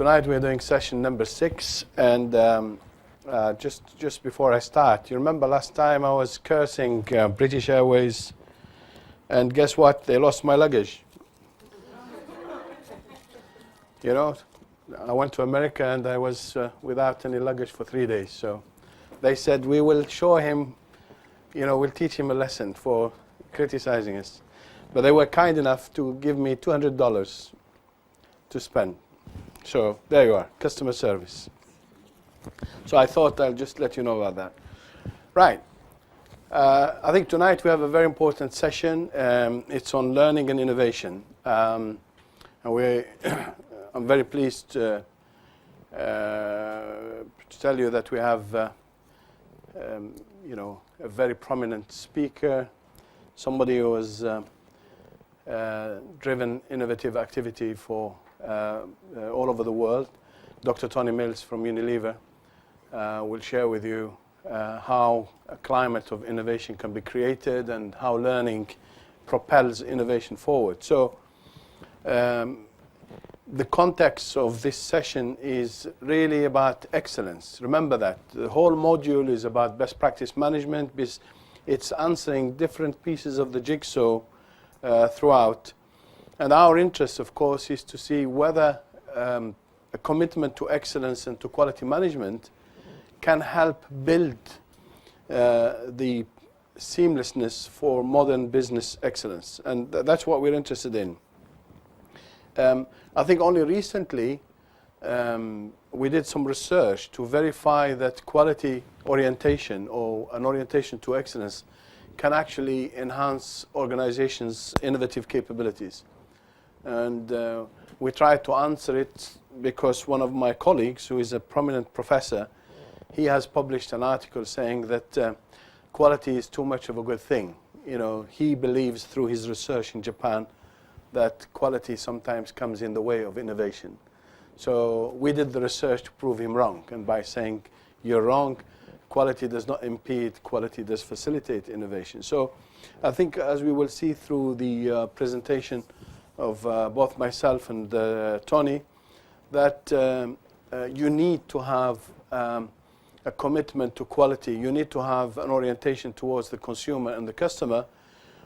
Tonight we're doing session number 6, and just before I start, you remember last time I was cursing British Airways, and guess what? They lost my luggage. You know, I went to America and I was without any luggage for 3 days. So they said, we will show him, you know, we'll teach him a lesson for criticizing us. But they were kind enough to give me $200 to spend. So there you are, customer service. So I thought I'll just let you know about that. Right. I think tonight we have a very important session. It's on learning and innovation. And I'm very pleased to tell you that we have you know, a very prominent speaker, somebody who has driven innovative activity for all over the world. Dr. Tony Mills from Unilever will share with you how a climate of innovation can be created and how learning propels innovation forward. So the context of this session is really about excellence. Remember that. The whole module is about best practice management. It's answering different pieces of the jigsaw throughout. And our interest, of course, is to see whether a commitment to excellence and to quality management can help build the seamlessness for modern business excellence. And that's what we're interested in. I think only recently we did some research to verify that quality orientation or an orientation to excellence can actually enhance organizations' innovative capabilities. And we tried to answer it because one of my colleagues, who is a prominent professor, he has published an article saying that quality is too much of a good thing. You know, he believes through his research in Japan that quality sometimes comes in the way of innovation. So we did the research to prove him wrong, and by saying you're wrong, quality does not impede, quality does facilitate innovation. So I think, as we will see through the presentation of both myself and Tony, that you need to have a commitment to quality. You need to have an orientation towards the consumer and the customer.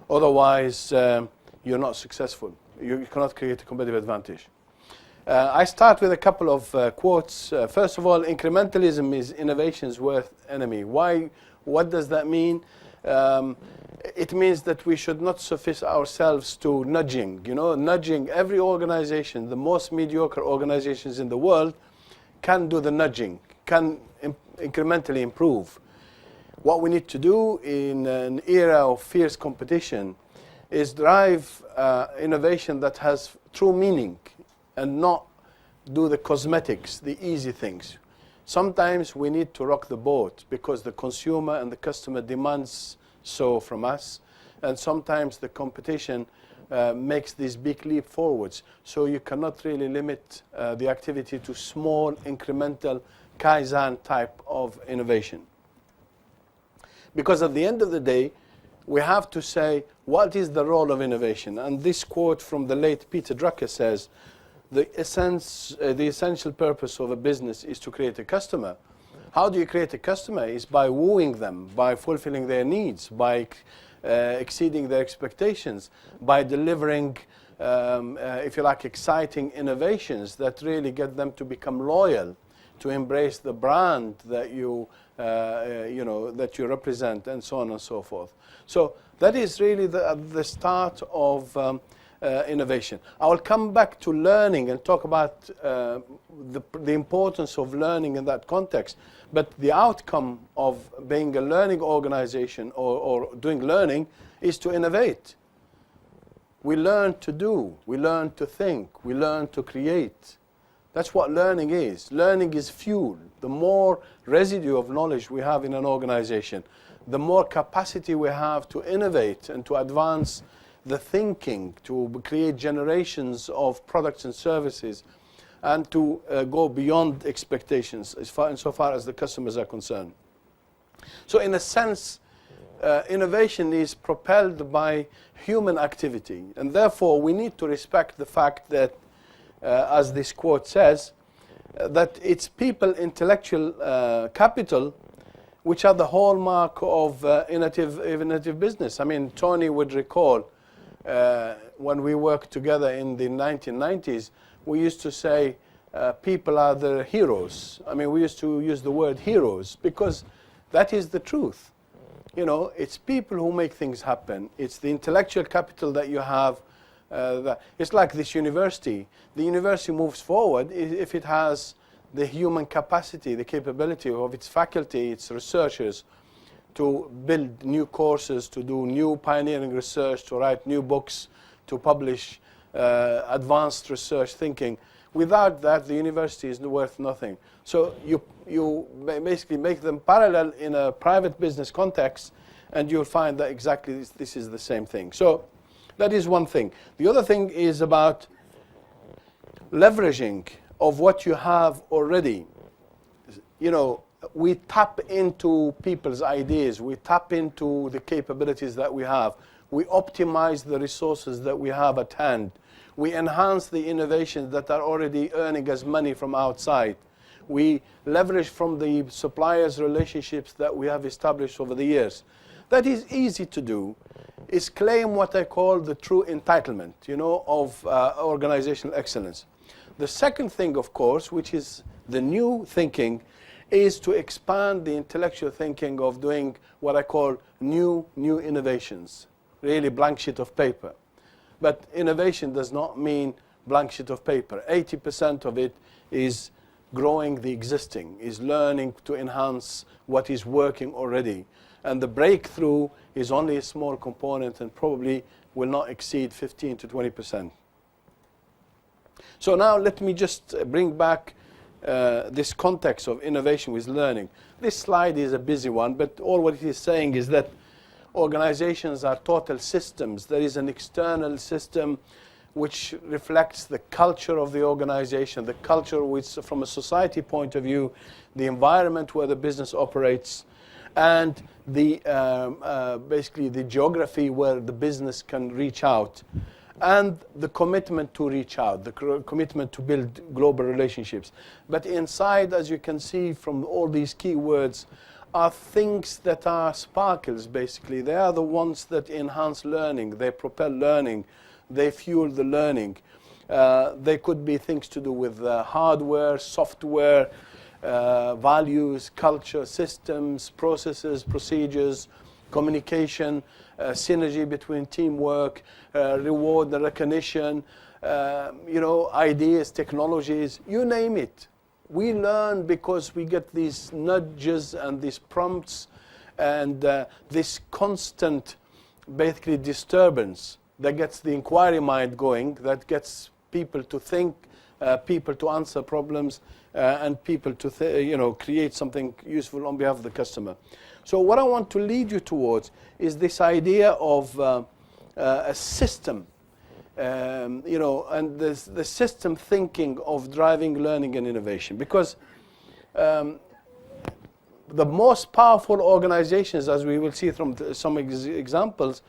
Otherwise, you're not successful. You cannot create a competitive advantage. I start with a couple of quotes. First of all, incrementalism is innovation's worst enemy. Why? What does that mean? It means that we should not suffice ourselves to nudging. You know, nudging. Every organization, the most mediocre organizations in the world, can do the nudging, can incrementally improve. What we need to do in an era of fierce competition is drive innovation that has true meaning and not do the cosmetics, the easy things. Sometimes we need to rock the boat because the consumer and the customer demands so from us, and sometimes the competition makes this big leap forwards. So you cannot really limit the activity to small, incremental, Kaizen type of innovation. Because at the end of the day, we have to say, what is the role of innovation? And this quote from the late Peter Drucker says, the essential purpose of a business is to create a customer. How do you create a customer? Is by wooing them, by fulfilling their needs, by exceeding their expectations, by delivering, if you like, exciting innovations that really get them to become loyal, to embrace the brand that you know, that you represent, and so on and so forth. So that is really the start of innovation. I will come back to learning and talk about the importance of learning in that context. But the outcome of being a learning organization or doing learning is to innovate. We learn to do, we learn to think, we learn to create. That's what learning is. Learning is fuel. The more residue of knowledge we have in an organization, the more capacity we have to innovate and to advance the thinking, to create generations of products and services, and to go beyond expectations insofar as the customers are concerned. So in a sense, innovation is propelled by human activity, and therefore we need to respect the fact that, as this quote says, that it's people intellectual capital which are the hallmark of innovative business. I mean, Tony would recall when we worked together in the 1990s, we used to say people are the heroes. I mean, we used to use the word heroes because that is the truth. You know, it's people who make things happen. It's the intellectual capital that you have. It's like this university. The university moves forward if it has the human capacity, the capability of its faculty, its researchers, to build new courses, to do new pioneering research, to write new books, to publish advanced research thinking. Without that, the university is worth nothing. So you basically make them parallel in a private business context, and you'll find that exactly this is the same thing. So that is one thing. The other thing is about leveraging of what you have already. You know, we tap into people's ideas. We tap into the capabilities that we have. We optimize the resources that we have at hand. We enhance the innovations that are already earning us money from outside. We leverage from the suppliers' relationships that we have established over the years. That is easy to do. Is claim what I call the true entitlement, you know, of organizational excellence. The second thing, of course, which is the new thinking, is to expand the intellectual thinking of doing what I call new innovations, really blank sheet of paper. But innovation does not mean blank sheet of paper. 80% of it is growing the existing, is learning to enhance what is working already. And the breakthrough is only a small component and probably will not exceed 15 to 20%. So now let me just bring back this context of innovation with learning. This slide is a busy one, but all what it is saying is that organizations are total systems. There is an external system which reflects the culture of the organization, the culture which, from a society point of view, the environment where the business operates, and the basically the geography where the business can reach out, and the commitment to reach out, the commitment to build global relationships. But inside, as you can see from all these keywords, are things that are sparkles, basically. They are the ones that enhance learning, they propel learning, they fuel the learning. They could be things to do with hardware, software, values, culture, systems, processes, procedures, communication, synergy between teamwork, reward and recognition, you know, ideas, technologies, you name it. We learn because we get these nudges and these prompts and this constant, basically, disturbance that gets the inquiry mind going, that gets people to think, people to answer problems, and people to you know, create something useful on behalf of the customer. So what I want to lead you towards is this idea of a system, you know, and the system thinking of driving learning and innovation. Because the most powerful organizations, as we will see from some examples,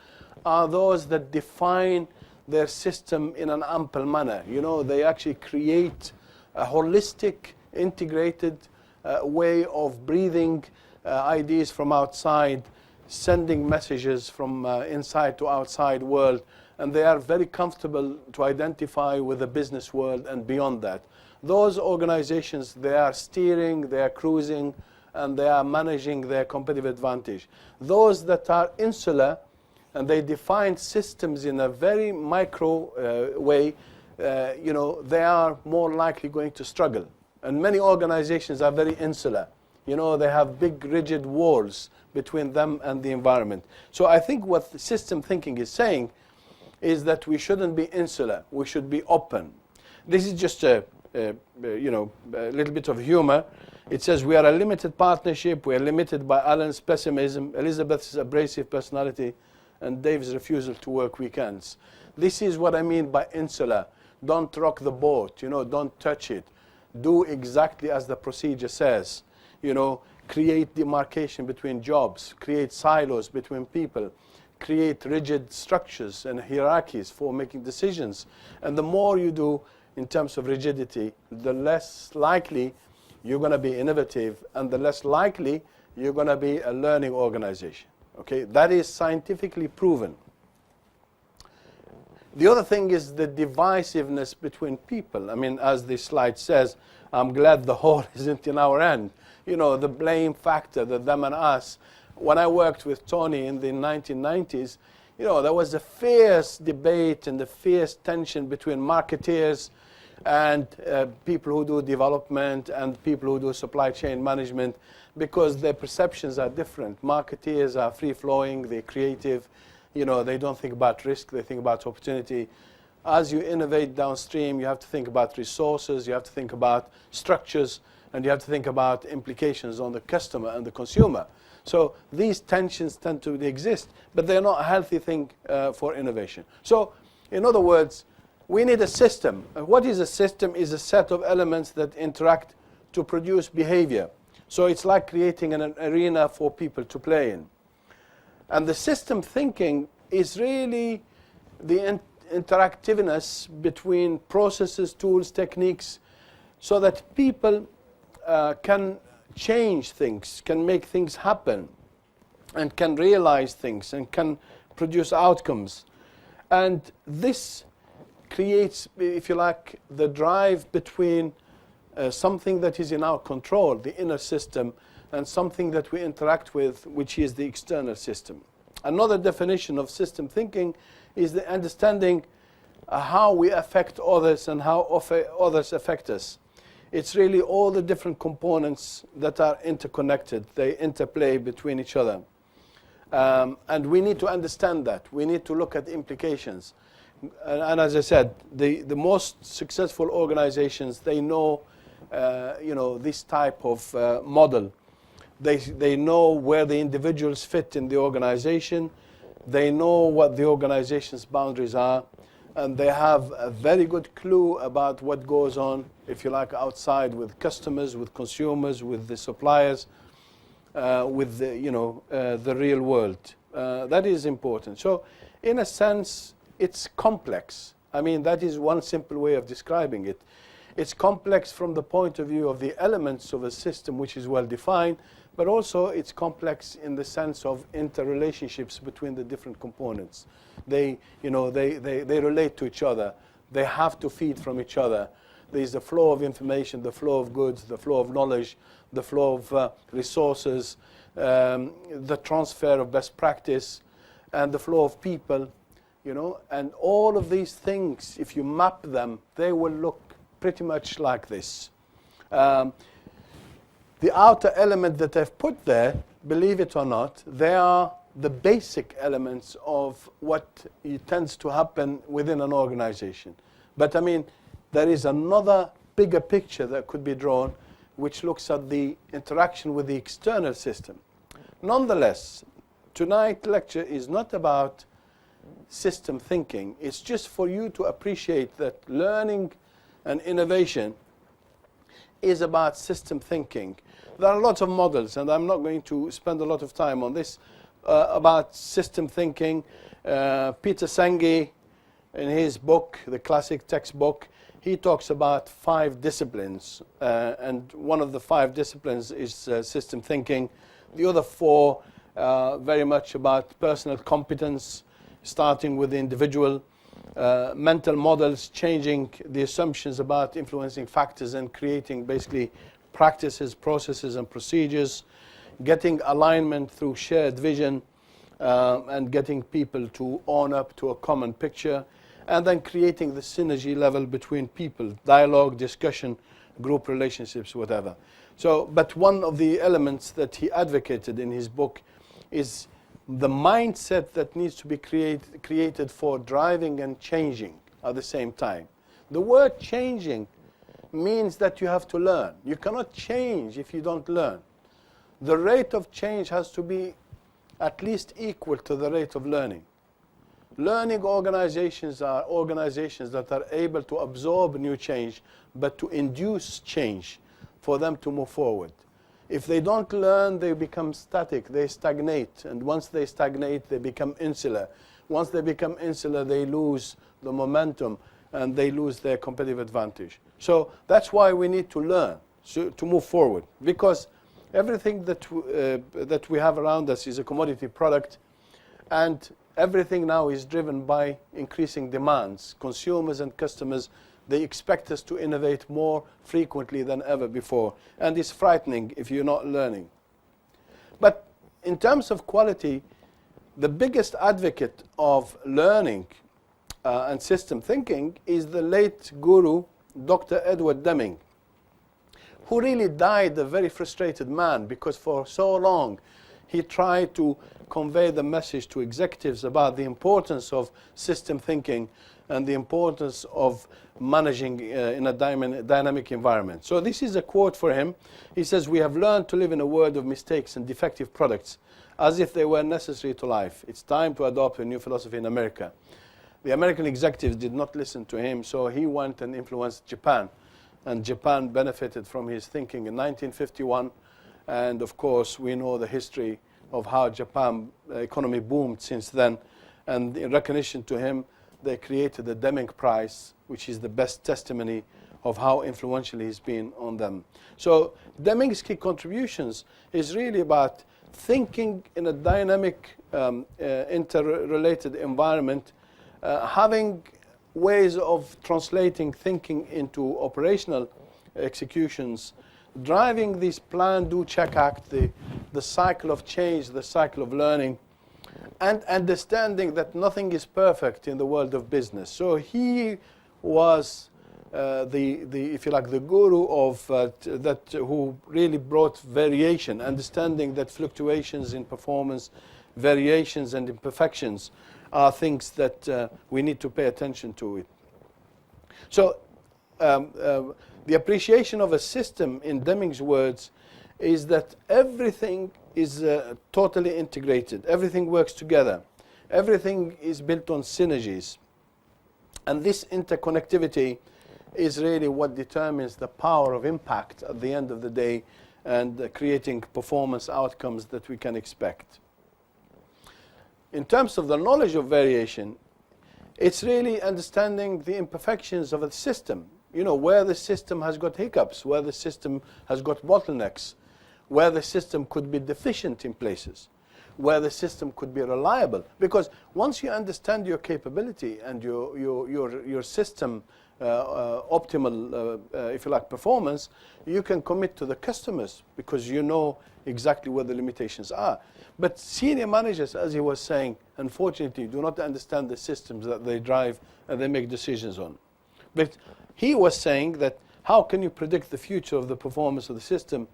are those that define their system in an ample manner. You know, they actually create a holistic, integrated way of breathing ideas from outside, sending messages from inside to outside world, and they are very comfortable to identify with the business world and beyond that. Those organizations, they are steering, they are cruising, and they are managing their competitive advantage. Those that are insular, and they define systems in a very micro way, you know, they are more likely going to struggle. And many organizations are very insular. You know, they have big rigid walls between them and the environment. So I think what the system thinking is saying is that we shouldn't be insular, we should be open. This is just you know, a little bit of humor. It says we are a limited partnership, we are limited by Alan's pessimism, Elizabeth's abrasive personality, and Dave's refusal to work weekends. This is what I mean by insular. Don't rock the boat, you know, don't touch it. Do exactly as the procedure says. You know, create demarcation between jobs, create silos between people, create rigid structures and hierarchies for making decisions. And the more you do, in terms of rigidity, the less likely you're going to be innovative, and the less likely you're going to be a learning organization. Okay, that is scientifically proven. The other thing is the divisiveness between people. I mean, as the slide says, I'm glad the whole isn't in our end. You know, the blame factor, the them and us. When I worked with Tony in the 1990s, you know, there was a fierce debate and a fierce tension between marketeers and people who do development and people who do supply chain management, because their perceptions are different. Marketeers are free-flowing, they're creative, you know, they don't think about risk, they think about opportunity. As you innovate downstream, you have to think about resources, you have to think about structures, and you have to think about implications on the customer and the consumer. So these tensions tend to exist, but they're not a healthy thing for innovation. So, in other words, we need a system. What is a system? Is a set of elements that interact to produce behavior. So it's like creating an arena for people to play in. And the system thinking is really the interactiveness between processes, tools, techniques, so that people can change things, can make things happen, and can realize things, and can produce outcomes. And this creates, if you like, the drive between something that is in our control, the inner system, and something that we interact with, which is the external system. Another definition of system thinking is the understanding how we affect others and how others affect us. It's really all the different components that are interconnected. They interplay between each other. And we need to understand that. We need to look at implications. And as I said, the most successful organizations, they know, you know, this type of model. They know where the individuals fit in the organization. They know what the organization's boundaries are. And they have a very good clue about what goes on, if you like, outside with customers, with consumers, with the suppliers, with the, you know, the real world. That is important. So, in a sense, it's complex. I mean, that is one simple way of describing it. It's complex from the point of view of the elements of a system which is well defined, but also it's complex in the sense of interrelationships between the different components. They, you know, they relate to each other. They have to feed from each other. There's the flow of information, the flow of goods, the flow of knowledge, the flow of resources, the transfer of best practice, and the flow of people, you know. And all of these things, if you map them, they will look pretty much like this. The outer element that I've put there, believe it or not, they are the basic elements of what tends to happen within an organization. But I mean, there is another bigger picture that could be drawn, which looks at the interaction with the external system. Nonetheless, tonight's lecture is not about system thinking. It's just for you to appreciate that learning and innovation is about system thinking. There are lots of models, and I'm not going to spend a lot of time on this, about system thinking. Peter Senge, in his book, the classic textbook, he talks about 5 disciplines, and one of the 5 disciplines is system thinking. The other 4 very much about personal competence, starting with the individual, mental models, changing the assumptions about influencing factors and creating basically practices, processes, and procedures, getting alignment through shared vision, and getting people to own up to a common picture, and then creating the synergy level between people, dialogue, discussion, group relationships, whatever. So, but one of the elements that he advocated in his book is the mindset that needs to be created for driving and changing at the same time. The word changing means that you have to learn. You cannot change if you don't learn. The rate of change has to be at least equal to the rate of learning. Learning organizations are organizations that are able to absorb new change, but to induce change for them to move forward. If they don't learn, they become static, they stagnate. And once they stagnate, they become insular. Once they become insular, they lose the momentum. and they lose their competitive advantage. So that's why we need to learn to move forward, because everything that we have around us is a commodity product, and everything now is driven by increasing demands. Consumers and customers, they expect us to innovate more frequently than ever before, and it's frightening if you're not learning. But in terms of quality, the biggest advocate of learning and system thinking is the late guru, Dr. Edward Deming, who really died a very frustrated man, because for so long he tried to convey the message to executives about the importance of system thinking and the importance of managing in a dynamic environment. So this is a quote for him. He says, "We have learned to live in a world of mistakes and defective products as if they were necessary to life. It's time to adopt a new philosophy in America." The American executives did not listen to him, so he went and influenced Japan. And Japan benefited from his thinking in 1951. And of course, we know the history of how Japan economy boomed since then. And in recognition to him, they created the Deming Prize, which is the best testimony of how influential he's been on them. So Deming's key contributions is really about thinking in a dynamic, interrelated environment, having ways of translating thinking into operational executions, driving this plan, do, check, act, the cycle of change, the cycle of learning, and understanding that nothing is perfect in the world of business. So he was if you like, the guru of who really brought variation, understanding that fluctuations in performance, variations and imperfections are things that we need to pay attention to it. So the appreciation of a system, in Deming's words, is that everything is totally integrated. Everything works together. Everything is built on synergies. And this interconnectivity is really what determines the power of impact at the end of the day, and creating performance outcomes that we can expect. In terms of the knowledge of variation, it's really understanding the imperfections of a system. You know, where the system has got hiccups, where the system has got bottlenecks, where the system could be deficient in places, where the system could be reliable. Because once you understand your capability and your system optimal, if you like, performance, you can commit to the customers because you know exactly where the limitations are. But senior managers, as he was saying, unfortunately do not understand the systems that they drive and they make decisions on. But he was saying that how can you predict the future of the performance of the system,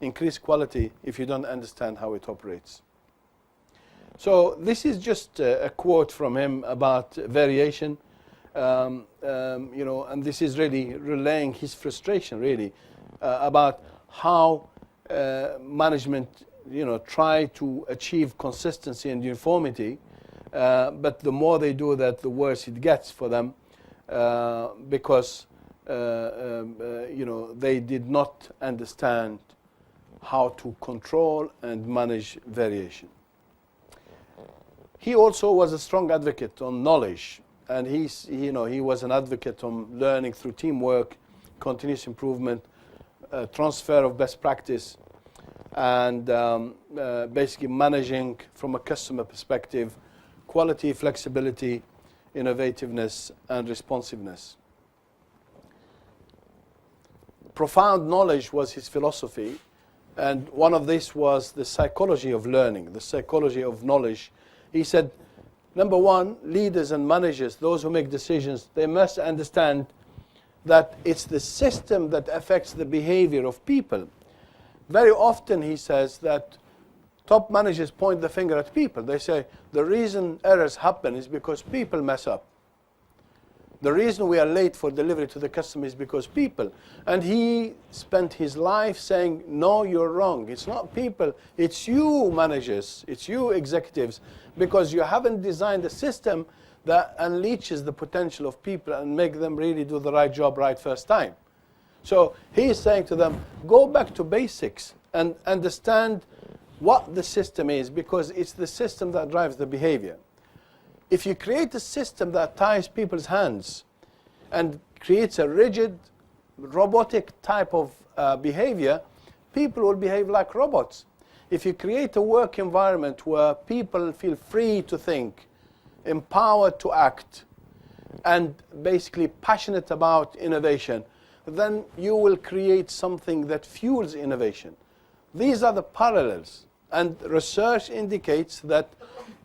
increase quality, if you don't understand how it operates? So this is just a quote from him about variation. You know, and this is really relaying his frustration, really, about how management, you know, try to achieve consistency and uniformity, but the more they do that, the worse it gets for them, because you know, they did not understand how to control and manage variation. He also was a strong advocate on knowledge. And he was an advocate on learning through teamwork, continuous improvement, transfer of best practice, and basically managing from a customer perspective, quality, flexibility, innovativeness, and responsiveness. Profound knowledge was his philosophy, and one of this was the psychology of learning, the psychology of knowledge. He said, number one, leaders and managers, those who make decisions, they must understand that it's the system that affects the behavior of people. Very often he says that top managers point the finger at people. They say the reason errors happen is because people mess up. The reason we are late for delivery to the customer is because people. And he spent his life saying, no, you're wrong. It's not people. It's you managers. It's you executives. Because you haven't designed a system that unleashes the potential of people and make them really do the right job right first time. So he is saying to them, go back to basics and understand what the system is, because it's the system that drives the behavior. If you create a system that ties people's hands and creates a rigid, robotic type of behavior, people will behave like robots. If you create a work environment where people feel free to think, empowered to act, and basically passionate about innovation, then you will create something that fuels innovation. These are the parallels. And research indicates that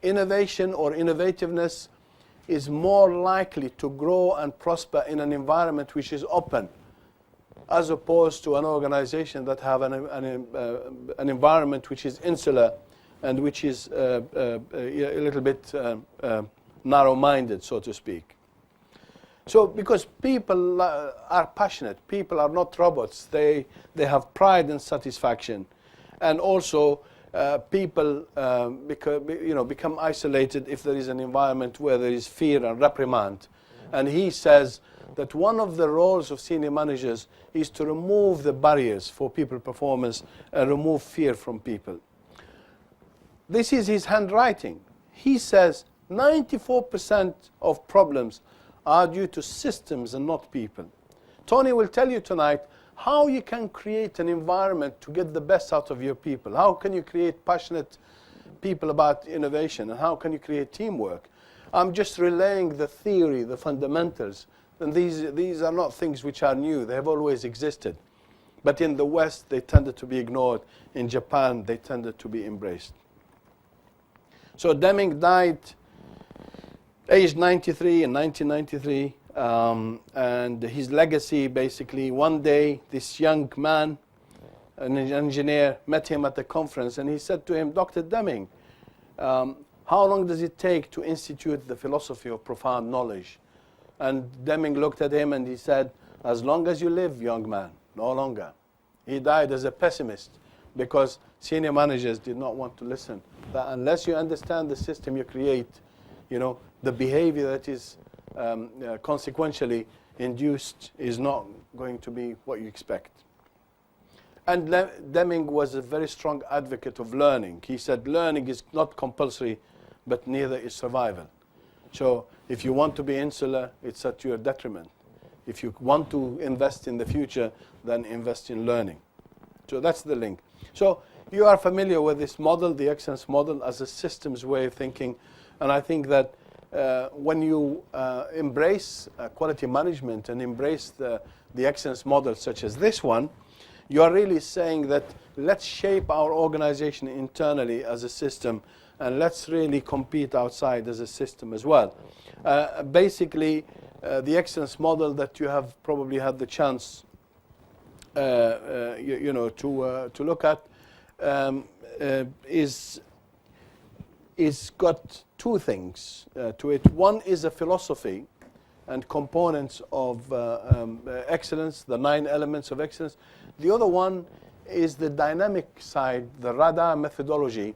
innovation or innovativeness is more likely to grow and prosper in an environment which is open, as opposed to an organization that have an environment which is insular and which is a little bit narrow-minded, so to speak. So because people are passionate, people are not robots. They have pride and satisfaction. And also people become isolated if there is an environment where there is fear and reprimand. And he says that one of the roles of senior managers is to remove the barriers for people performance and remove fear from people. This is his handwriting. He says 94% of problems are due to systems and not people. Tony will tell you tonight how you can create an environment to get the best out of your people. How can you create passionate people about innovation, and how can you create teamwork? I'm just relaying the theory, the fundamentals. And these are not things which are new. They have always existed. But in the West, they tended to be ignored. In Japan, they tended to be embraced. So Deming died aged 93 in 1993. And his legacy, basically, one day, this young man, an engineer, met him at a conference. And he said to him, Dr. Deming, how long does it take to institute the philosophy of profound knowledge? And Deming looked at him and he said, as long as you live, young man, no longer. He died as a pessimist because senior managers did not want to listen. That unless you understand the system you create, the behavior that is consequentially induced is not going to be what you expect. And Deming was a very strong advocate of learning. He said learning is not compulsory, but neither is survival. So if you want to be insular, it's at your detriment. If you want to invest in the future, then invest in learning. So that's the link. So you are familiar with this model, the excellence model, as a systems way of thinking. And I think that when you embrace quality management and embrace the excellence model such as this one, you are really saying that let's shape our organization internally as a system, and let's really compete outside as a system as well. Basically, the excellence model that you have probably had the chance to look at is got two things to it. One is a philosophy and components of excellence, the 9 elements of excellence. The other one is the dynamic side, the radar methodology,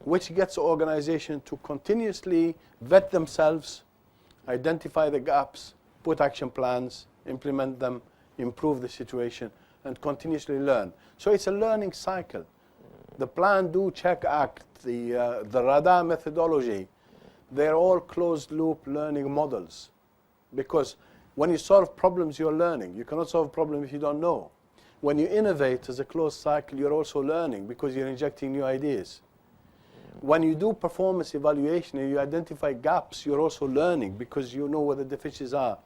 which gets organization to continuously vet themselves, identify the gaps, put action plans, implement them, improve the situation, and continuously learn. So it's a learning cycle. The plan, do, check, act, the radar methodology, they're all closed-loop learning models. Because when you solve problems, you're learning. You cannot solve a problem if you don't know. When you innovate as a closed cycle, you're also learning because you're injecting new ideas. When you do performance evaluation and you identify gaps, you're also learning because you know where the deficiencies are.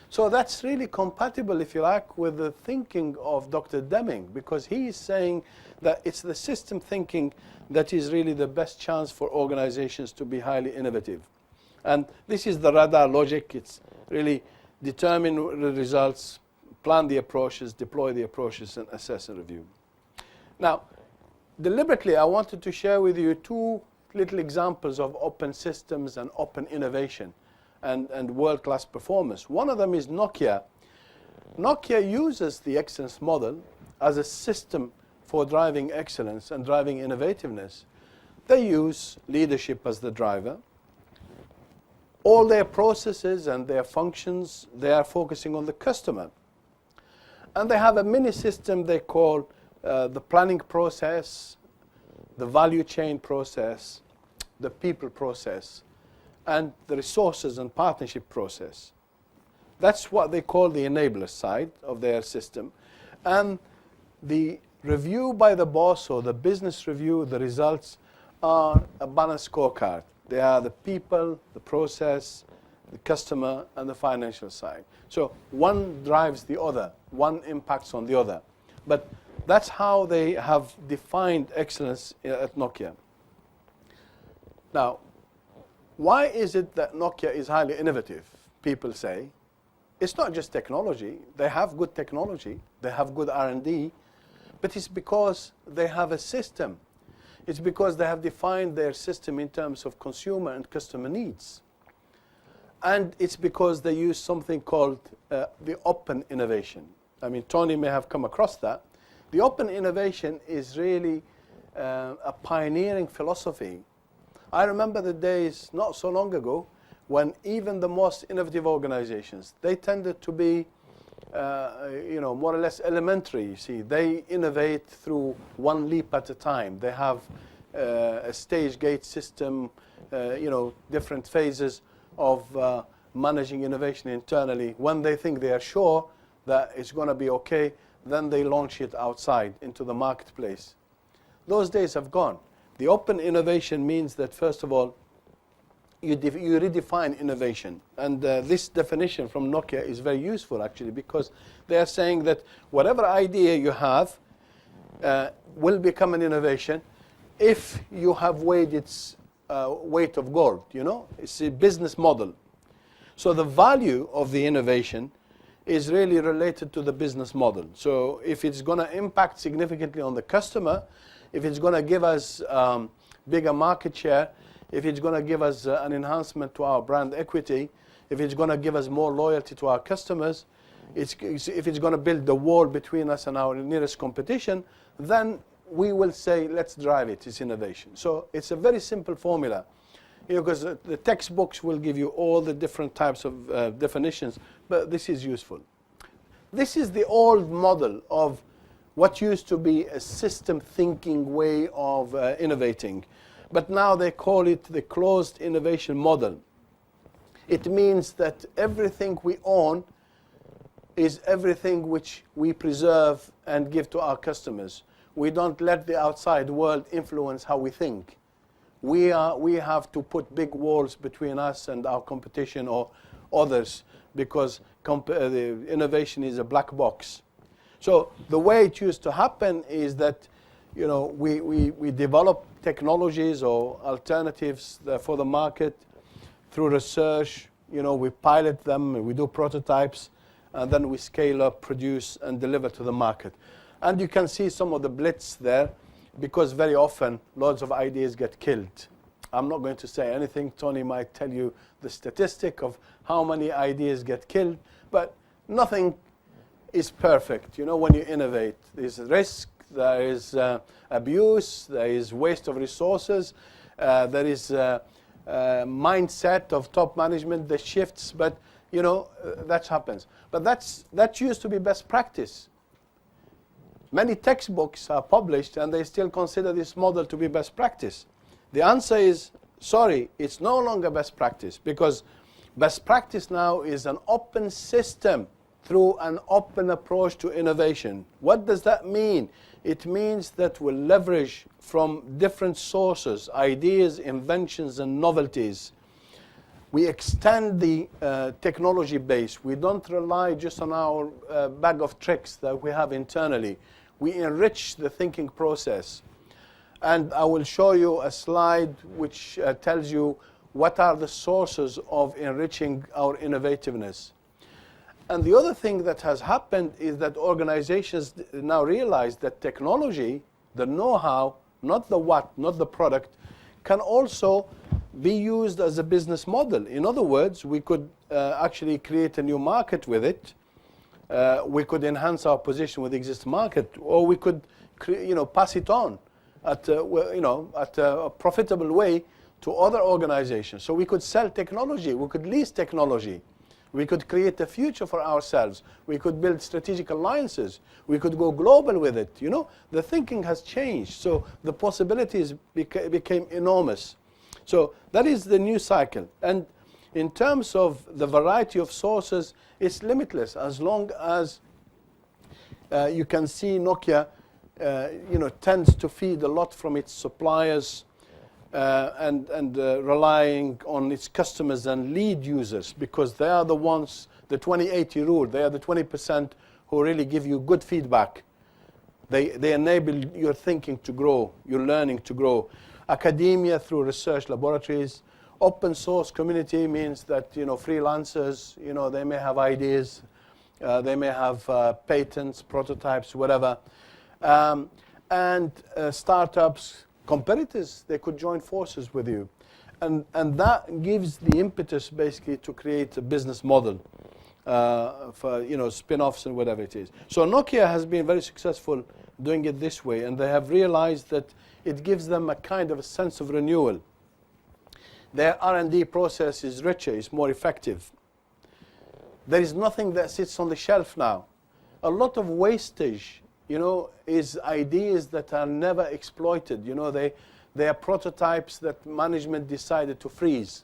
So that's really compatible, if you like, with the thinking of Dr. Deming, because he is saying that it's the system thinking that is really the best chance for organizations to be highly innovative. And this is the radar logic. It's really determine the results, plan the approaches, deploy the approaches, and assess and review. Now, deliberately, I wanted to share with you 2 little examples of open systems and open innovation and world-class performance. One of them is Nokia. Nokia uses the excellence model as a system for driving excellence and driving innovativeness. They use leadership as the driver. All their processes and their functions, they are focusing on the customer. And they have a mini system they call the planning process, the value chain process, the people process, and the resources and partnership process. That's what they call the enabler side of their system. And the review by the boss, or the business review, the results are a balanced scorecard. They are the people, the process, the customer, and the financial side. So one drives the other, one impacts on the other. But that's how they have defined excellence at Nokia. Now, why is it that Nokia is highly innovative? People say it's not just technology. They have good technology, they have good R&D, but it's because they have a system. It's because they have defined their system in terms of consumer and customer needs. And it's because they use something called the open innovation. I mean, Tony may have come across that. The open innovation is really a pioneering philosophy. I remember the days not so long ago when even the most innovative organizations, they tended to be more or less elementary. You see, they innovate through one leap at a time. They have a stage gate system, different phases of managing innovation internally. When they think they are sure that it's going to be okay, then they launch it outside into the marketplace. Those days have gone. The open innovation means that, first of all, you redefine innovation. And this definition from Nokia is very useful, actually, because they are saying that whatever idea you have will become an innovation if you have weighed its weight of gold. It's a business model. So the value of the innovation is really related to the business model. So if it's going to impact significantly on the customer, if it's going to give us bigger market share, if it's going to give us an enhancement to our brand equity, if it's going to give us more loyalty to our customers, if it's going to build the wall between us and our nearest competition, then we will say, let's drive it. It's innovation. So it's a very simple formula. Because the textbooks will give you all the different types of definitions, but this is useful. This is the old model of what used to be a system thinking way of innovating. But now they call it the closed innovation model. It means that everything we own is everything which we preserve and give to our customers. We don't let the outside world influence how we think. We have to put big walls between us and our competition or others, because the innovation is a black box. So the way it used to happen is that we develop technologies or alternatives for the market through research. We pilot them, we do prototypes, and then we scale up, produce, and deliver to the market. And you can see some of the blitz there, because very often lots of ideas get killed. I'm not going to say anything. Tony might tell you the statistic of how many ideas get killed, but nothing is perfect. When you innovate, there's risk, there is abuse, there is waste of resources, there is mindset of top management that shifts, but that happens. But that used to be best practice. Many textbooks are published and they still consider this model to be best practice. The answer is, sorry, it's no longer best practice, because best practice now is an open system through an open approach to innovation. What does that mean? It means that we'll leverage from different sources, ideas, inventions, and novelties. We extend the technology base. We don't rely just on our bag of tricks that we have internally. We enrich the thinking process. And I will show you a slide which tells you what are the sources of enriching our innovativeness. And the other thing that has happened is that organizations now realize that technology, the know-how, not the what, not the product, can also be used as a business model. In other words, we could actually create a new market with it. We could enhance our position with the existing market, or we could pass it on at a profitable way to other organizations. So we could sell technology, we could lease technology, we could create a future for ourselves, we could build strategic alliances, we could go global with it. The thinking has changed, so the possibilities became enormous. So that is the new cycle. And In terms of the variety of sources, it's limitless as long as you can see Nokia tends to feed a lot from its suppliers and relying on its customers and lead users, because they are the ones, the 20-80 rule, they are the 20% who really give you good feedback. They enable your thinking to grow, your learning to grow. Academia through research laboratories. Open source community means that freelancers, they may have ideas, they may have patents, prototypes, whatever. And startups, competitors, they could join forces with you. And that gives the impetus basically to create a business model for spin-offs and whatever it is. So Nokia has been very successful doing it this way, and they have realized that it gives them a kind of a sense of renewal. Their R&D process is richer, is more effective. There is nothing that sits on the shelf now. A lot of wastage, is ideas that are never exploited. They are prototypes that management decided to freeze.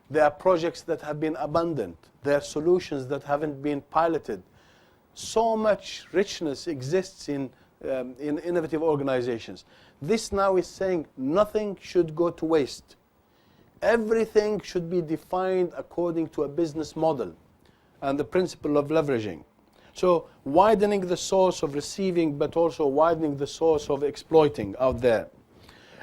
There are projects that have been abandoned. There are solutions that haven't been piloted. So much richness exists in innovative organizations. This now is saying nothing should go to waste. Everything should be defined according to a business model and the principle of leveraging. So widening the source of receiving, but also widening the source of exploiting out there.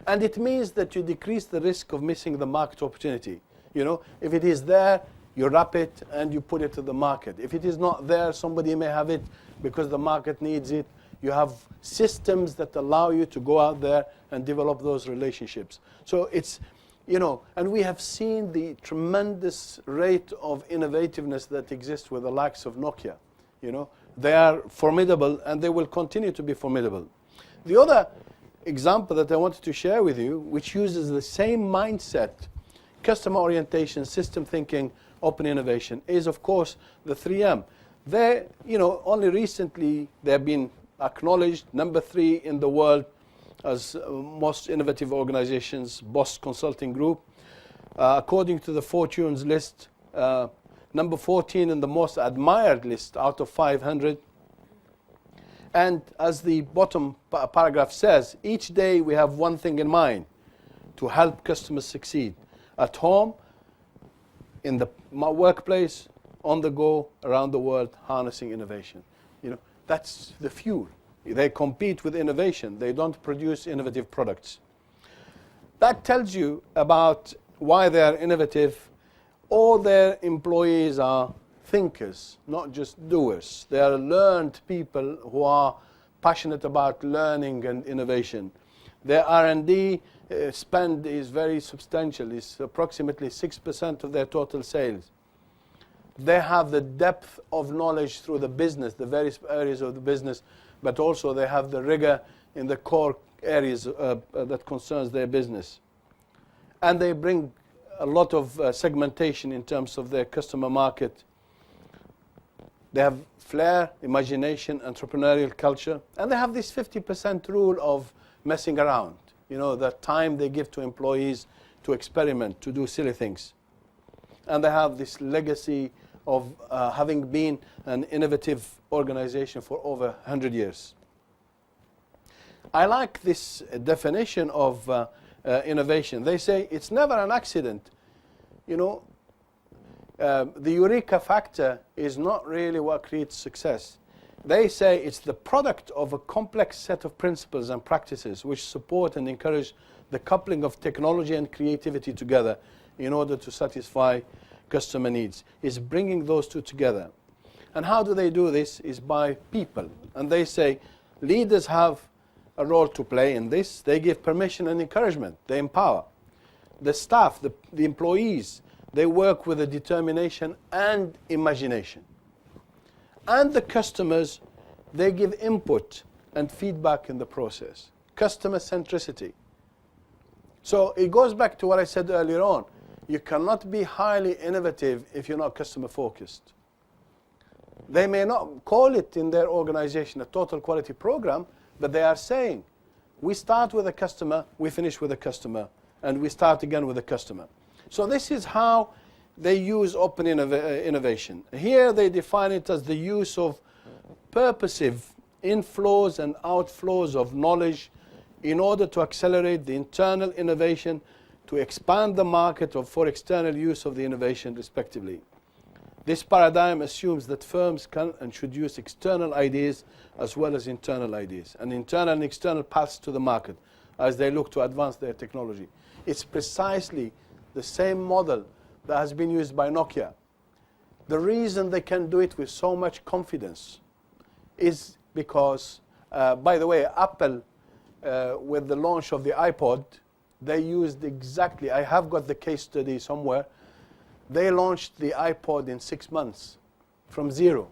And it means that you decrease the risk of missing the market opportunity. If it is there, you wrap it and you put it to the market. If it is not there, somebody may have it because the market needs it. You have systems that allow you to go out there and develop those relationships. So it's, and we have seen the tremendous rate of innovativeness that exists with the likes of Nokia. They are formidable and they will continue to be formidable. The other example that I wanted to share with you, which uses the same mindset, customer orientation, system thinking, open innovation, is of course the 3M. They, only recently they've been acknowledged number 3 in the world as most innovative organizations, Boss Consulting Group. According to the Fortune's list, number 14 in the most admired list out of 500. And as the bottom paragraph says, each day we have one thing in mind: to help customers succeed. At home, in the workplace, on the go, around the world, harnessing innovation. That's the fuel. They compete with innovation. They don't produce innovative products. That tells you about why they are innovative. All their employees are thinkers, not just doers. They are learned people who are passionate about learning and innovation. Their R&D spend is very substantial. It's approximately 6% of their total sales. They have the depth of knowledge through the business, the various areas of the business, but also they have the rigor in the core areas that concerns their business. And they bring a lot of segmentation in terms of their customer market. They have flair, imagination, entrepreneurial culture, and they have this 50% rule of messing around. The time they give to employees to experiment, to do silly things. And they have this legacy of having been an innovative organization for over 100 years. I like this definition of innovation. They say it's never an accident. The eureka factor is not really what creates success. They say it's the product of a complex set of principles and practices which support and encourage the coupling of technology and creativity together in order to satisfy customer needs. It's bringing those two together. And how do they do this? Is by people. And they say leaders have a role to play in this. They give permission and encouragement. They empower. The staff, the employees, they work with a determination and imagination. And the customers, they give input and feedback in the process. Customer centricity. So it goes back to what I said earlier on. You cannot be highly innovative if you're not customer focused. They may not call it in their organization a total quality program, but they are saying, we start with a customer, we finish with a customer, and we start again with a customer. So this is how they use open innovation. Here they define it as the use of purposive inflows and outflows of knowledge in order to accelerate the internal innovation, to expand the market or for external use of the innovation respectively. This paradigm assumes that firms can and should use external ideas as well as internal ideas, and internal and external paths to the market as they look to advance their technology. It's precisely the same model that has been used by Nokia. The reason they can do it with so much confidence is because, by the way, Apple, with the launch of the iPod, they used exactly, I have got the case study somewhere, they launched the iPod in 6 months from zero.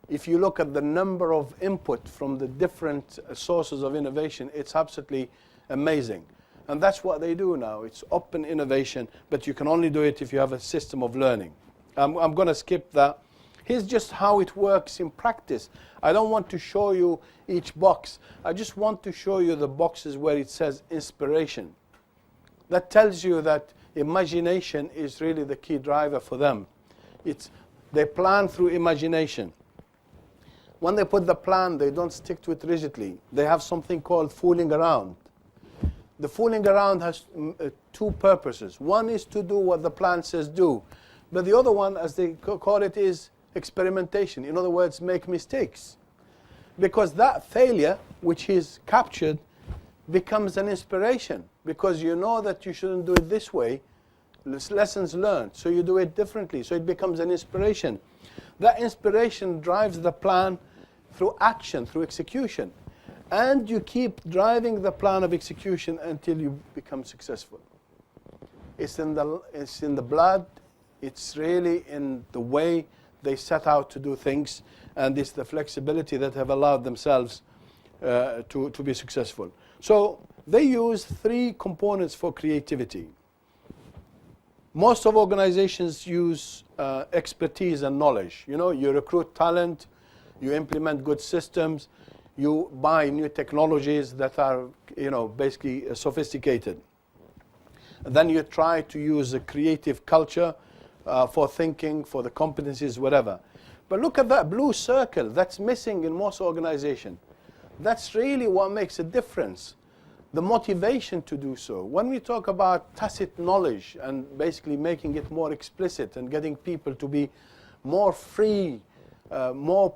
If you look at the number of input from the different sources of innovation, it's absolutely amazing. And that's what they do now. It's open innovation, but you can only do it if you have a system of learning. I'm going to skip that. Here's just how it works in practice. I don't want to show you each box. I just want to show you the boxes where it says inspiration. That tells you that imagination is really the key driver for them. They plan through imagination. When they put the plan, they don't stick to it rigidly. They have something called fooling around. The fooling around has two purposes. One is to do what the plan says do. But the other one, as they call it, is experimentation. In other words, make mistakes. Because that failure, which is captured, becomes an inspiration. Because you know that you shouldn't do it this way. Lessons learned. So you do it differently. So it becomes an inspiration. That inspiration drives the plan through action, through execution. And you keep driving the plan of execution until you become successful. It's in the blood. It's really in the way they set out to do things. And it's the flexibility that have allowed themselves to be successful. So they use 3 components for creativity. Most of organizations use expertise and knowledge. You know, you recruit talent, you implement good systems, you buy new technologies that are, basically sophisticated. And then you try to use a creative culture for thinking, for the competencies, whatever. But look at that blue circle. That's missing in most organizations. That's really what makes a difference. The motivation to do so. When we talk about tacit knowledge and basically making it more explicit and getting people to be more free, more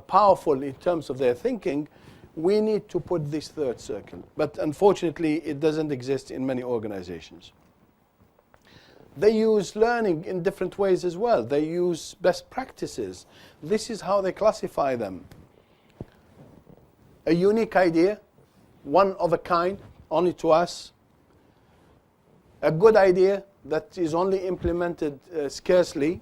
powerful in terms of their thinking, we need to put this 3rd circle. But unfortunately, it doesn't exist in many organizations. They use learning in different ways as well. They use best practices. This is how they classify them. A unique idea, one of a kind, only to us. A good idea that is only implemented scarcely,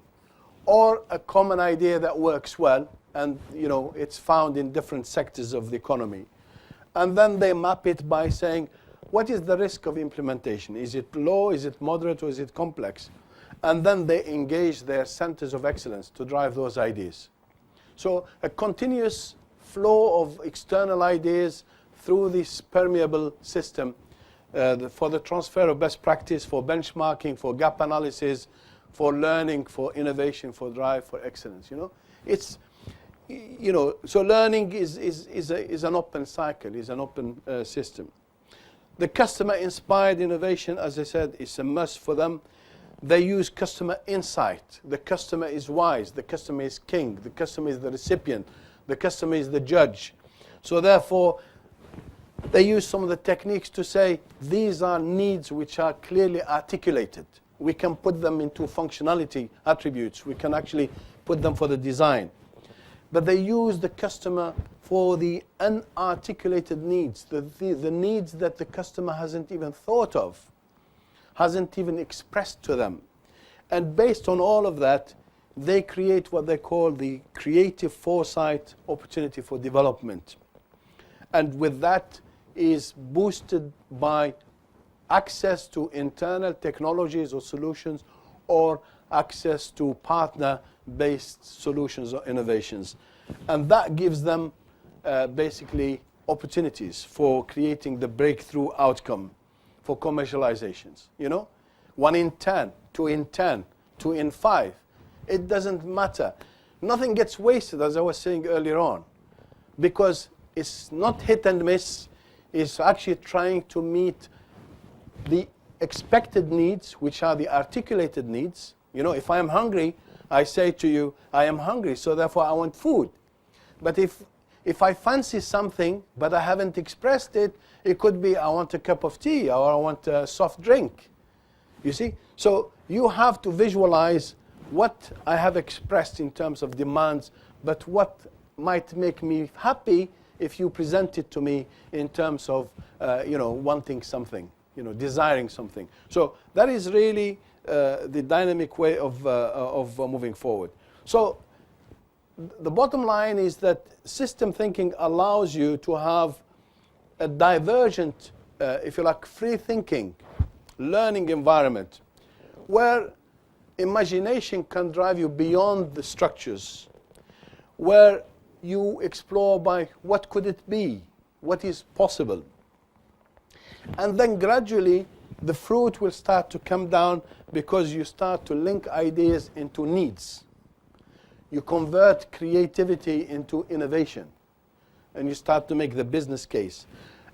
or a common idea that works well, and it's found in different sectors of the economy. And then they map it by saying, what is the risk of implementation? Is it low, is it moderate, or is it complex? And then they engage their centers of excellence to drive those ideas. So a continuous flow of external ideas through this permeable system for the transfer of best practice, for benchmarking, for gap analysis, for learning, for innovation, for drive, for excellence. It's so learning is an open cycle, is an open system. The customer-inspired innovation, as I said, is a must for them. They use customer insight. The customer is wise. The customer is king. The customer is the recipient. The customer is the judge. So therefore, they use some of the techniques to say these are needs which are clearly articulated. We can put them into functionality attributes. We can actually put them for the design. But they use the customer for the unarticulated needs, the needs that the customer hasn't even thought of, hasn't even expressed to them. And based on all of that, they create what they call the creative foresight opportunity for development. And with that is boosted by access to internal technologies or solutions, or access to partner-based solutions or innovations. And that gives them basically opportunities for creating the breakthrough outcome for commercializations. 1 in 10 2 in 10, 2 in 5. It doesn't matter. Nothing gets wasted, as I was saying earlier on, because it's not hit and miss. It's actually trying to meet the expected needs, which are the articulated needs. You know, if I am hungry, I say to you, I am hungry, so therefore I want food. But if I fancy something, but I haven't expressed it, it could be I want a cup of tea, or I want a soft drink. You see? So you have to visualize what I have expressed in terms of demands, but what might make me happy if you present it to me in terms of, wanting something, desiring something. So that is really the dynamic way of moving forward. So the bottom line is that system thinking allows you to have a divergent, if you like, free thinking, learning environment where imagination can drive you beyond the structures, where you explore by what could it be, what is possible. And then gradually the fruit will start to come down because you start to link ideas into needs. You convert creativity into innovation, and you start to make the business case.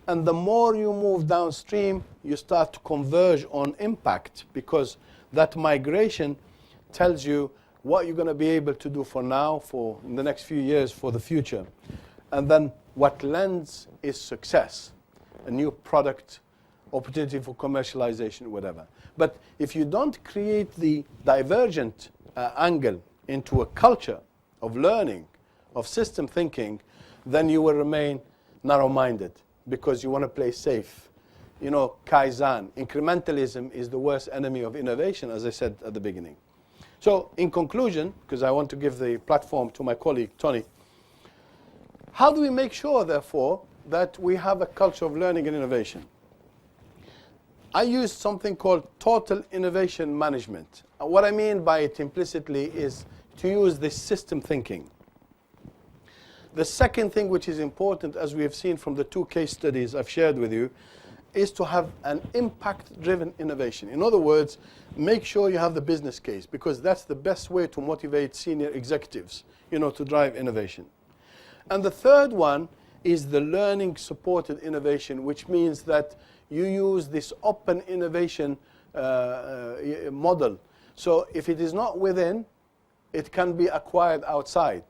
And the more you move downstream, you start to converge on impact, because that migration tells you what you're going to be able to do for now, for in the next few years, for the future. And then what lends is success, a new product, opportunity for commercialization, whatever. But if you don't create the divergent angle into a culture of learning, of system thinking, then you will remain narrow-minded because you want to play safe. You know, Kaizen, incrementalism is the worst enemy of innovation, as I said at the beginning. So in conclusion, because I want to give the platform to my colleague, Tony, how do we make sure, therefore, that we have a culture of learning and innovation? I use something called total innovation management. What I mean by it implicitly is to use this system thinking. The second thing which is important, as we have seen from the 2 case studies I've shared with you, is to have an impact-driven innovation. In other words, make sure you have the business case, because that's the best way to motivate senior executives, to drive innovation. And the third one is the learning-supported innovation, which means that you use this open innovation model. So if it is not within, it can be acquired outside.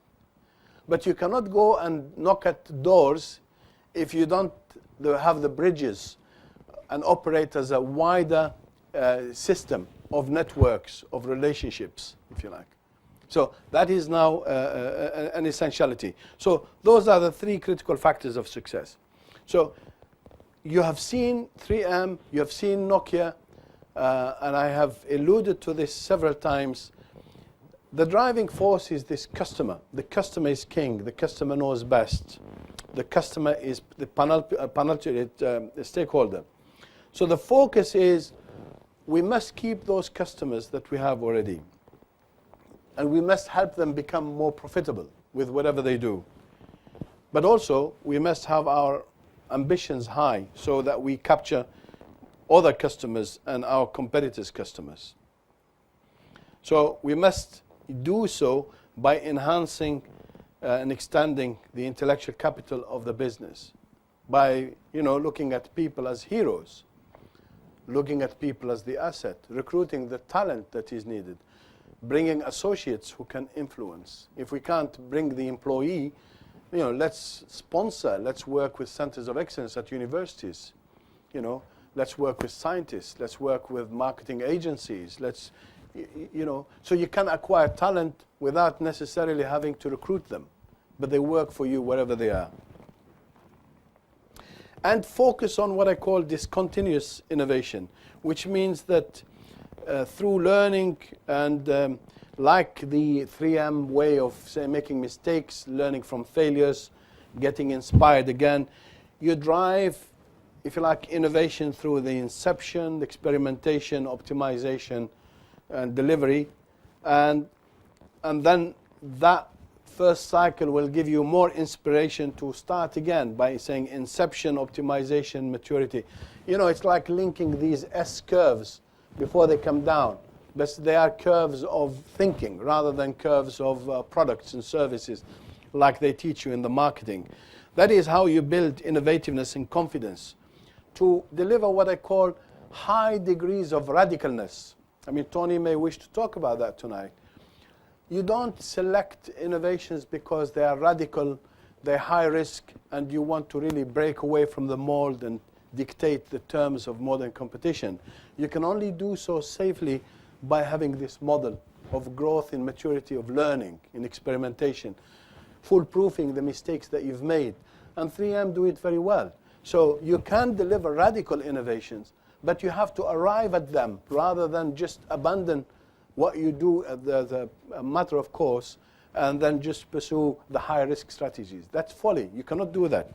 But you cannot go and knock at doors if you don't have the bridges and operate as a wider system of networks, of relationships, if you like. So that is now an essentiality. So those are the 3 critical factors of success. So you have seen 3M, you have seen Nokia, and I have alluded to this several times. The driving force is this customer. The customer is king. The customer knows best. The customer is the penultimate stakeholder. So the focus is we must keep those customers that we have already. And we must help them become more profitable with whatever they do. But also, we must have our ambitions high so that we capture other customers and our competitors' customers. So we must do so by enhancing and extending the intellectual capital of the business, by looking at people as heroes, looking at people as the asset, recruiting the talent that is needed, bringing associates who can influence. If we can't bring the employee, let's sponsor, let's work with centers of excellence at universities, let's work with scientists, let's work with marketing agencies, so you can acquire talent without necessarily having to recruit them, but they work for you wherever they are. And focus on what I call discontinuous innovation, which means that through learning and like the 3M way of, say, making mistakes, learning from failures, getting inspired again, you drive, if you like, innovation through the inception, experimentation, optimization, and delivery, and then that first cycle will give you more inspiration to start again by saying inception, optimization, maturity. It's like linking these S curves before they come down. but they are curves of thinking rather than curves of products and services like they teach you in the marketing. That is how you build innovativeness and confidence to deliver what I call high degrees of radicalness. I mean, Tony may wish to talk about that tonight. You don't select innovations because they are radical, they're high risk, and you want to really break away from the mold and dictate the terms of modern competition. You can only do so safely by having this model of growth in maturity of learning, in experimentation, foolproofing the mistakes that you've made. And 3M do it very well. So you can deliver radical innovations, but you have to arrive at them rather than just abandon what you do as a matter of course and then just pursue the high-risk strategies. That's folly. You cannot do that.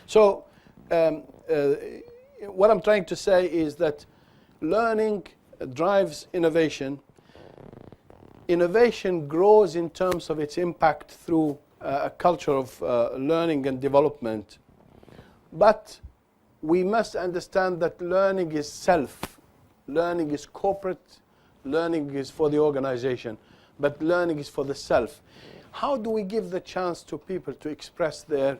So what I'm trying to say is that learning drives innovation. Innovation grows in terms of its impact through a culture of learning and development. But we must understand that learning is self. Learning is corporate. Learning is for the organization. But learning is for the self. How do we give the chance to people to express their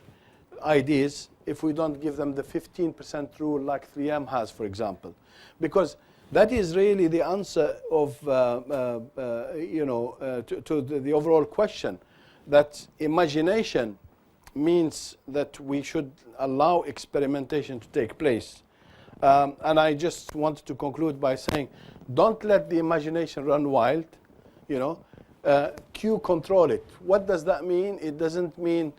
ideas if we don't give them the 15% rule like 3M has, for example? Because that is really the answer of, to the overall question, that imagination means that we should allow experimentation to take place. And I just wanted to conclude by saying, don't let the imagination run wild. Cue control it. What does that mean? It doesn't mean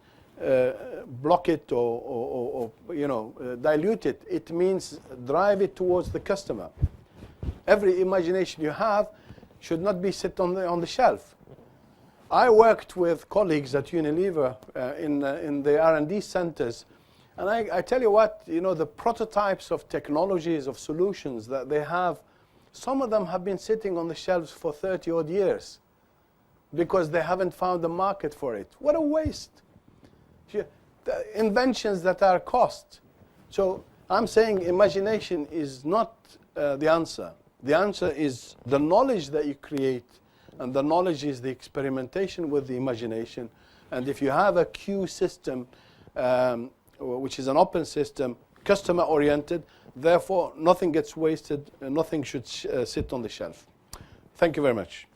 block it or dilute it. It means drive it towards the customer. Every imagination you have should not be sit on the shelf. I worked with colleagues at Unilever in the R&D centers, and I tell you what, the prototypes of technologies, of solutions that they have, some of them have been sitting on the shelves for 30-odd years because they haven't found a market for it. What a waste. The inventions that are cost. So I'm saying imagination is not the answer. The answer is the knowledge that you create, and the knowledge is the experimentation with the imagination. And if you have a queue system, which is an open system, customer-oriented, therefore nothing gets wasted, and nothing should sit on the shelf. Thank you very much.